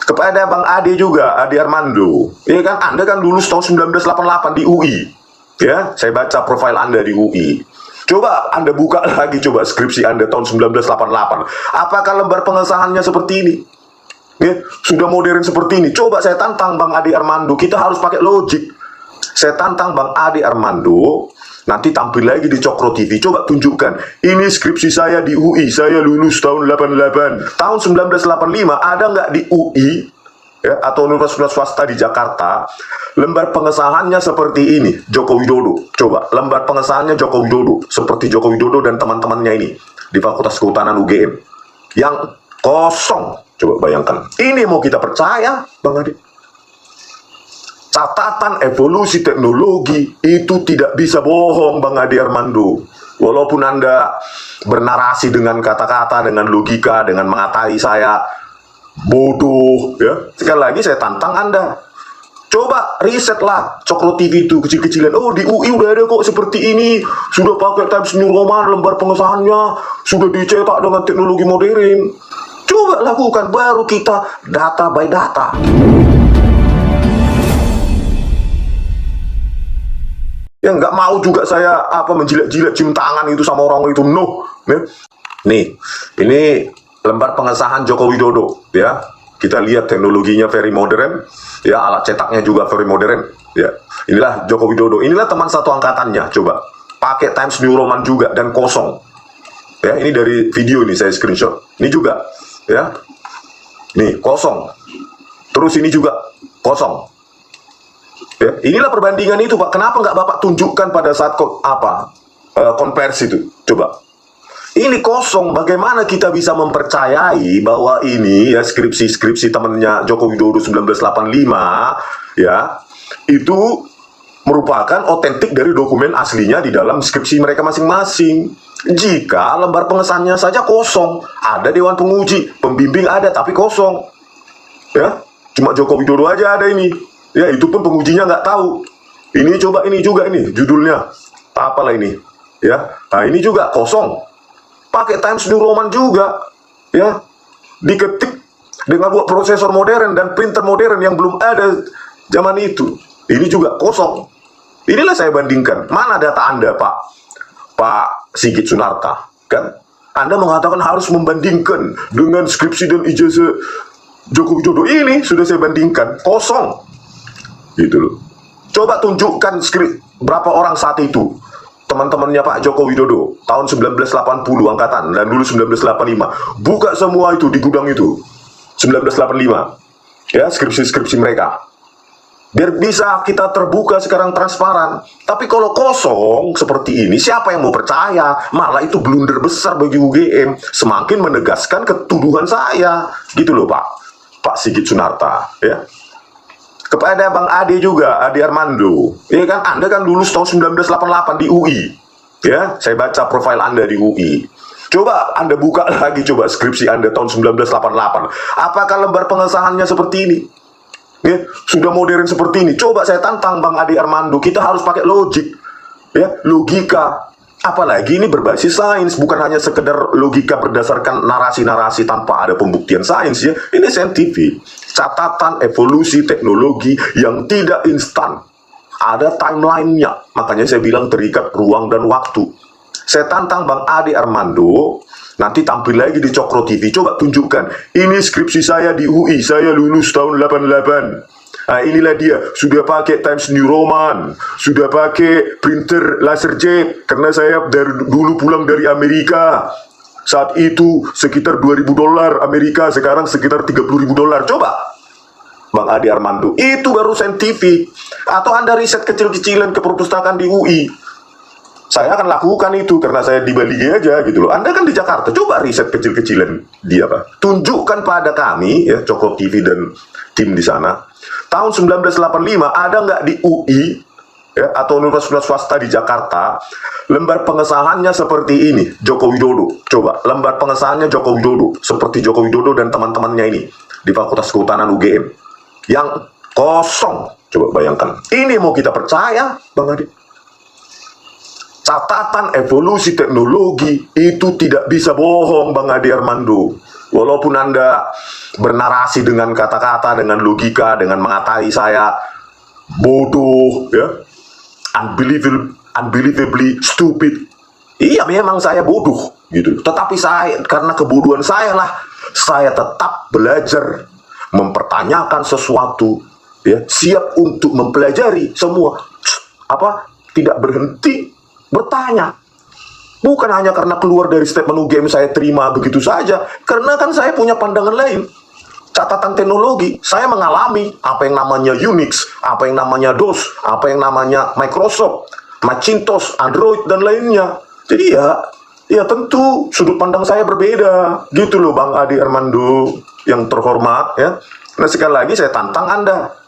Kepada Bang Ade juga, Ade Armando. Ya kan, Anda kan lulus tahun 1988 di UI. Ya, saya baca profil Anda di UI. Coba Anda buka lagi coba skripsi Anda tahun 1988. Apakah lembar pengesahannya seperti ini? Ya, sudah modern seperti ini. Coba saya tantang Bang Ade Armando, kita harus pakai logik. Saya tantang Bang Ade Armando, nanti tampil lagi di Cokro TV. Coba tunjukkan, ini skripsi saya di UI, saya lulus tahun 88. Tahun 1985 ada nggak di UI ya, atau universitas swasta di Jakarta, lembar pengesahannya seperti ini, Joko Widodo. Coba, lembar pengesahannya Joko Widodo, seperti Joko Widodo dan teman-temannya ini di Fakultas Kehutanan UGM. Yang kosong, coba bayangkan. Ini mau kita percaya, Bang Ade? Catatan evolusi teknologi itu tidak bisa bohong, Bang Ade Armando. Walaupun Anda bernarasi dengan kata-kata, dengan logika, dengan mengatai saya bodoh, ya. Sekali lagi saya tantang Anda. Coba risetlah Cokro TV itu kecil-kecilan. Oh, di UI udah ada kok seperti ini. Sudah pakai Times New Roman, lembar pengesahannya sudah dicetak dengan teknologi modern. Coba lakukan, baru kita data by data. Ya nggak mau juga saya menjilat-jilat cium tangan itu sama orang itu, no. Nih, ini lembar pengesahan Joko Widodo, ya. Kita lihat teknologinya very modern, ya, alat cetaknya juga very modern, ya. Inilah Joko Widodo, inilah teman satu angkatannya, coba. Pakai Times New Roman juga dan kosong. Ya, ini dari video ini saya screenshot. Ini juga, ya. Nih, kosong. Terus ini juga kosong. Ya, inilah perbandingan itu, Pak. Kenapa nggak Bapak tunjukkan pada saat konversi itu? Coba. Ini kosong. Bagaimana kita bisa mempercayai bahwa ini ya skripsi temannya Joko Widodo 1985 ya itu merupakan otentik dari dokumen aslinya di dalam skripsi mereka masing-masing. Jika lembar pengesahannya saja kosong, ada dewan penguji, pembimbing ada tapi kosong. Ya, cuma Joko Widodo aja ada ini. Ya, itu pun pengujinya nggak tahu. Ini coba, ini juga ini judulnya. Apalah ini? Ya, nah ini juga kosong. Pakai Times New Roman juga. Ya, diketik dengan buat prosesor modern dan printer modern yang belum ada zaman itu. Ini juga kosong. Inilah saya bandingkan. Mana data Anda, Pak Sigit Sunarta? Kan? Anda mengatakan harus membandingkan dengan skripsi dan ijazah Joko Widodo. Ini sudah saya bandingkan. Kosong. Gitu loh. Coba tunjukkan berapa orang saat itu teman-temannya Pak Joko Widodo tahun 1980 angkatan dan dulu 1985. Buka semua itu di gudang itu 1985. Ya, skripsi-skripsi mereka. Biar bisa kita terbuka sekarang transparan. Tapi kalau kosong seperti ini, siapa yang mau percaya? Malah itu blunder besar bagi UGM. Semakin menegaskan ketuduhan saya. Gitu loh, Pak Sigit Sunarta, ya. Kepada Bang Ade juga, Ade Armando. Ya kan, Anda kan lulus tahun 1988 di UI. Ya, saya baca profil Anda di UI. Coba Anda buka lagi coba skripsi Anda tahun 1988. Apakah lembar pengesahannya seperti ini? Ya, sudah modern seperti ini. Coba saya tantang Bang Ade Armando, kita harus pakai logik. Ya, logika. Apalagi ini berbasis sains, bukan hanya sekedar logika berdasarkan narasi-narasi tanpa ada pembuktian sains, ya. Ini saintifik. Catatan evolusi teknologi yang tidak instan. Ada timelinenya. Makanya saya bilang terikat ruang dan waktu. Saya tantang Bang Ade Armando, nanti tampil lagi di Cokro TV. Coba tunjukkan, ini skripsi saya di UI, saya lulus tahun 88. Nah, inilah dia, sudah pakai Times New Roman, sudah pakai printer laserjet, karena saya dari dulu pulang dari Amerika. Saat itu sekitar $2.000 Amerika, sekarang sekitar $30.000. Coba, Bang Ade Armando, itu baru saintifik. Atau Anda riset kecil-kecilan ke perpustakaan di UI. Saya akan lakukan itu karena saya di Bali aja gitu loh. Anda kan di Jakarta, coba riset kecil-kecilan dia, Pak. Tunjukkan pada kami, ya, Cokro TV dan tim di sana. Tahun 1985 ada nggak di UI ya, atau universitas swasta di Jakarta lembar pengesahannya seperti ini, Joko Widodo. Coba, lembar pengesahannya Joko Widodo, seperti Joko Widodo dan teman-temannya ini di Fakultas Kehutanan UGM. Yang kosong. Coba bayangkan. Ini mau kita percaya, Bang Ade? Catatan evolusi teknologi itu tidak bisa bohong, Bang Ade Armando. Walaupun Anda bernarasi dengan kata-kata, dengan logika, dengan mengatai saya bodoh, ya, unbelievably stupid. Iya, memang saya bodoh, gitu. Tetapi saya, karena kebodohan saya lah, saya tetap belajar, mempertanyakan sesuatu, ya, siap untuk mempelajari semua. Tidak berhenti bertanya. Bukan hanya karena keluar dari statement UGM saya terima begitu saja, karena kan saya punya pandangan lain. Catatan teknologi, saya mengalami apa yang namanya Unix, apa yang namanya DOS, apa yang namanya Microsoft, Macintosh, Android, dan lainnya. Jadi ya tentu sudut pandang saya berbeda. Gitu loh Bang Adi Armando yang terhormat, ya. Nah, sekali lagi saya tantang Anda.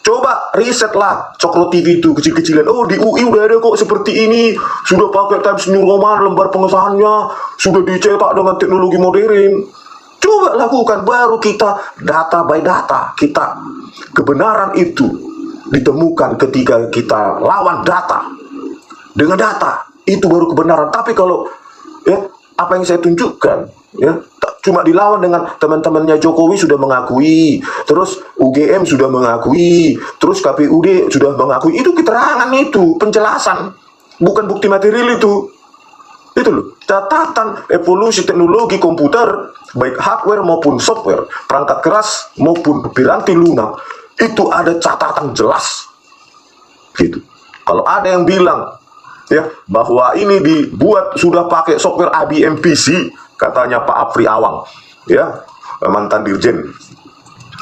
Coba riset lah Cokro TV itu kecil-kecilan. Oh, di UI udah ada kok seperti ini. Sudah pakai Times New Roman, lembar pengesahannya sudah dicetak dengan teknologi modern. Coba lakukan, baru kita data by data. Kebenaran itu ditemukan ketika kita lawan data. Dengan data, itu baru kebenaran. Tapi kalau apa yang saya tunjukkan, cuma dilawan dengan teman-temannya Jokowi sudah mengakui, terus UGM sudah mengakui, terus KPUD sudah mengakui. Itu keterangan, itu penjelasan, bukan bukti material itu. Itu loh, catatan evolusi teknologi komputer, baik hardware maupun software, perangkat keras maupun piranti lunak, itu ada catatan jelas. Gitu. Kalau ada yang bilang bahwa ini dibuat sudah pakai software IBM PC, katanya Pak Afri Awang, mantan dirjen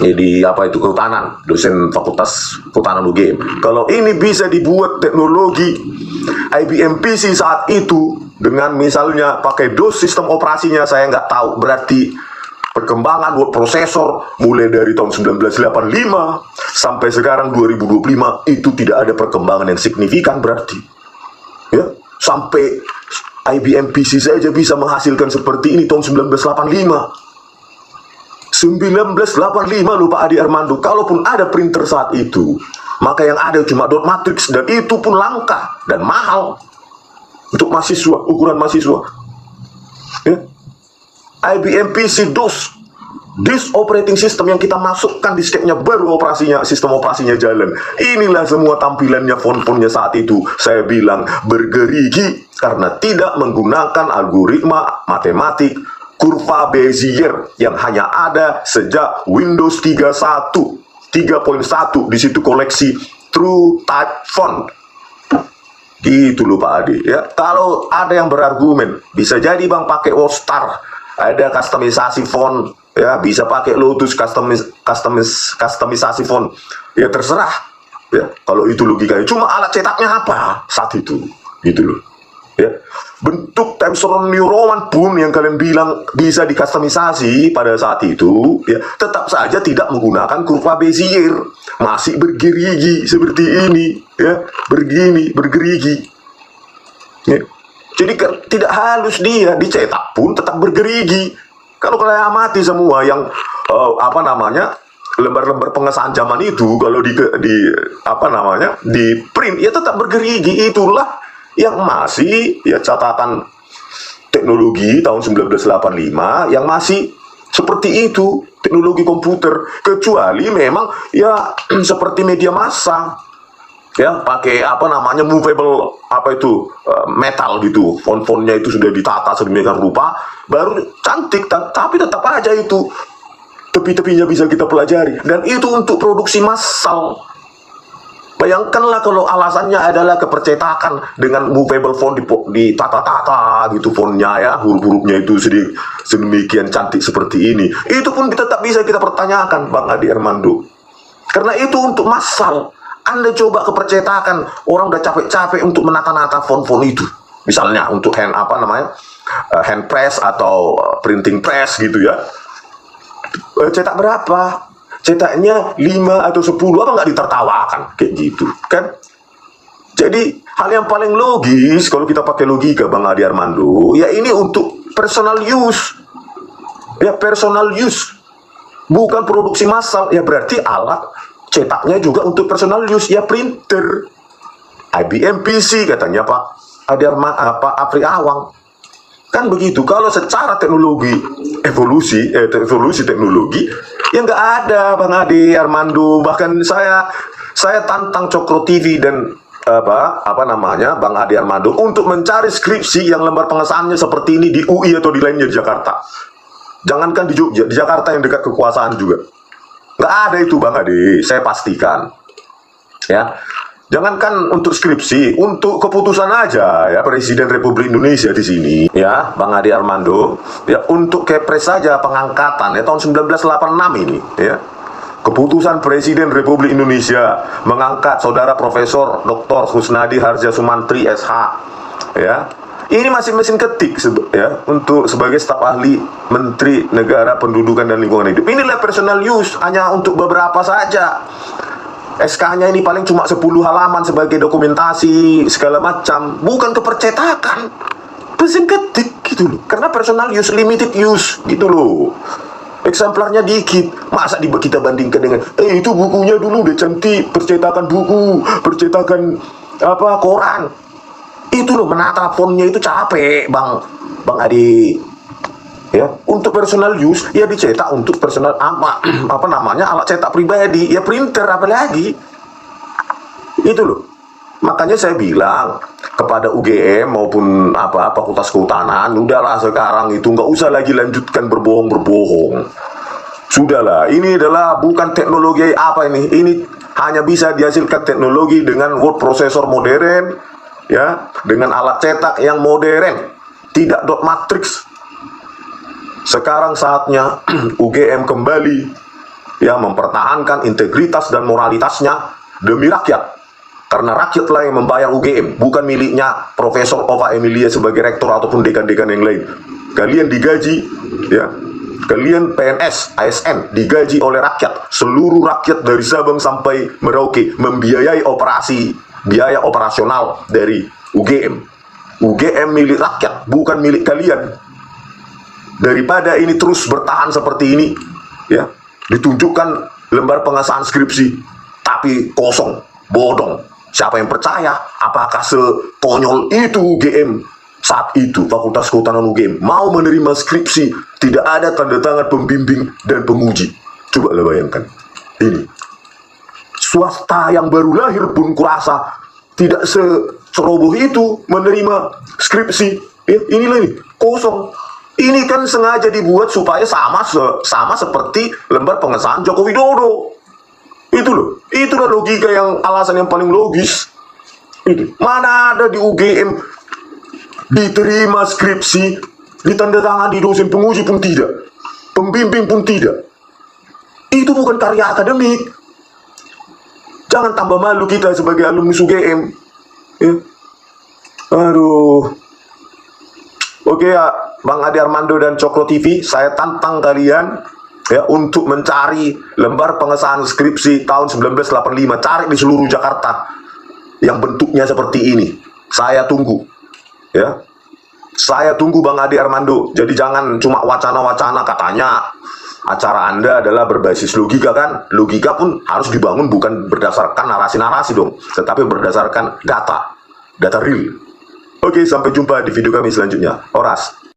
di kehutanan, dosen Fakultas Kehutanan UGM. Kalau ini bisa dibuat teknologi IBM PC saat itu dengan misalnya pakai DOS sistem operasinya, saya nggak tahu, berarti perkembangan word prosesor mulai dari tahun 1985 sampai sekarang 2025 itu tidak ada perkembangan yang signifikan, berarti sampai IBM PC saja bisa menghasilkan seperti ini tahun 1985 loh Pak Adi Armando. Kalaupun ada printer saat itu, maka yang ada cuma dot matrix, dan itu pun langka dan mahal untuk mahasiswa, ukuran mahasiswa. IBM PC DOS, disk operating system yang kita masukkan disketnya, baru sistem operasinya jalan. Inilah semua tampilannya, font-fontnya saat itu. Saya bilang bergerigi karena tidak menggunakan algoritma matematik kurva Bezier yang hanya ada sejak Windows 3.1 di situ koleksi True Type Font. Gitu loh Pak Adi, Kalau ada yang berargumen, bisa jadi Bang pakai WordStar, ada customisasi font, bisa pakai Lotus customisasi font, terserah, kalau itu logikanya. Cuma alat cetaknya apa saat itu, gitu loh, bentuk Times New Roman pun yang kalian bilang bisa dikustomisasi pada saat itu, tetap saja tidak menggunakan kurva Bezier, masih bergerigi seperti ini, bergerigi, jadi tidak halus, dia dicetak pun tetap bergerigi. Kalau kalian amati semua yang lembar-lembar pengesahan zaman itu, kalau di print, tetap bergerigi. Itulah yang masih catatan teknologi tahun 1985 yang masih seperti itu, teknologi komputer. Kecuali memang seperti media massa, pakai movable metal gitu, font-fontnya itu sudah ditata sedemikian rupa, baru cantik. Tapi tetap aja itu tepi-tepinya bisa kita pelajari, dan itu untuk produksi massal. Bayangkanlah kalau alasannya adalah kepercetakan dengan movable font, ditata-tata gitu fontnya, huruf-hurufnya itu sedemikian cantik seperti ini, itu pun tetap bisa kita pertanyakan Bang Adi Armando, karena itu untuk massal. Anda coba kepercetakan, orang udah capek-capek untuk menata-nata font-font itu, misalnya untuk hand press atau printing press gitu, cetak berapa? Cetaknya 5 atau 10, apa nggak ditertawakan kayak gitu kan? Jadi hal yang paling logis kalau kita pakai logika Bang Adi Armando, ini untuk personal use, personal use, bukan produksi massal. Berarti alat cetaknya juga untuk personal use, printer IBM PC katanya Pak Afri Awang. Kan begitu. Kalau secara teknologi evolusi teknologi, ya nggak ada Bang Ade Armando. Bahkan saya tantang Cokro TV dan Bang Ade Armando untuk mencari skripsi yang lembar pengesahannya seperti ini di UI atau di lainnya di Jakarta. Jangankan di Jogja, di Jakarta yang dekat kekuasaan juga. Nggak ada itu Bang Ade, saya pastikan. Ya. Jangankan untuk skripsi, untuk keputusan aja ya Presiden Republik Indonesia di sini ya Bang Ade Armando ya, untuk Kepres saja pengangkatan ya tahun 1986 ini ya. Keputusan Presiden Republik Indonesia mengangkat Saudara Profesor Dr. Kusnadi Harja Sumantri SH ya. Ini masih mesin ketik ya untuk sebagai staf ahli Menteri Negara Pendudukan dan Lingkungan Hidup. Inilah personal use hanya untuk beberapa saja. SK-nya ini paling cuma 10 halaman sebagai dokumentasi segala macam, bukan kepercetakan. Mesin ketik gitu loh. Karena personal use, limited use gitu loh. Eksemplarnya dikit. Masa kita bandingkan dengan itu bukunya dulu udah cantik, percetakan buku, percetakan koran. Itu loh, menata fontnya itu capek, Bang Adi. Ya, untuk personal use ya dicetak untuk personal alat cetak pribadi, ya printer apalagi. Itu loh. Makanya saya bilang kepada UGM maupun Fakultas Kehutanan, udahlah sekarang itu nggak usah lagi lanjutkan berbohong. Sudahlah, ini adalah bukan teknologi ini hanya bisa dihasilkan teknologi dengan word processor modern ya, dengan alat cetak yang modern, tidak dot matrix. Sekarang saatnya UGM kembali ya mempertahankan integritas dan moralitasnya demi rakyat. Karena rakyatlah yang membayar UGM, bukan miliknya Profesor Ova Emilia sebagai rektor ataupun dekan-dekan yang lain. Kalian digaji ya. Kalian PNS, ASN digaji oleh rakyat. Seluruh rakyat dari Sabang sampai Merauke membiayai biaya operasional dari UGM. UGM milik rakyat, bukan milik kalian. Daripada ini terus bertahan seperti ini ya, ditunjukkan lembar pengesahan skripsi tapi kosong, bodong. Siapa yang percaya? Apakah sekonyol itu UGM saat itu, Fakultas Kehutanan UGM mau menerima skripsi tidak ada tanda tangan pembimbing dan penguji? Coba lah bayangkan. Ini swasta yang baru lahir pun kurasa tidak seceroboh itu menerima skripsi ya. Inilah ini kosong. Ini kan sengaja dibuat supaya sama seperti lembar pengesahan Joko Widodo. Itulah logika yang alasan yang paling logis. Itu. Mana ada di UGM diterima skripsi, ditandatangani dosen penguji pun tidak, pembimbing pun tidak. Itu bukan karya akademik. Jangan tambah malu kita sebagai alumnus UGM. Ya. Aduh. Oke ya, Bang Ade Armando dan Cokro TV, saya tantang kalian ya untuk mencari lembar pengesahan skripsi tahun 1985, cari di seluruh Jakarta yang bentuknya seperti ini. Saya tunggu ya. Saya tunggu Bang Ade Armando. Jadi jangan cuma wacana-wacana katanya acara Anda adalah berbasis logika kan. Logika pun harus dibangun bukan berdasarkan narasi-narasi dong, tetapi berdasarkan data real. Oke, sampai jumpa di video kami selanjutnya. Horas.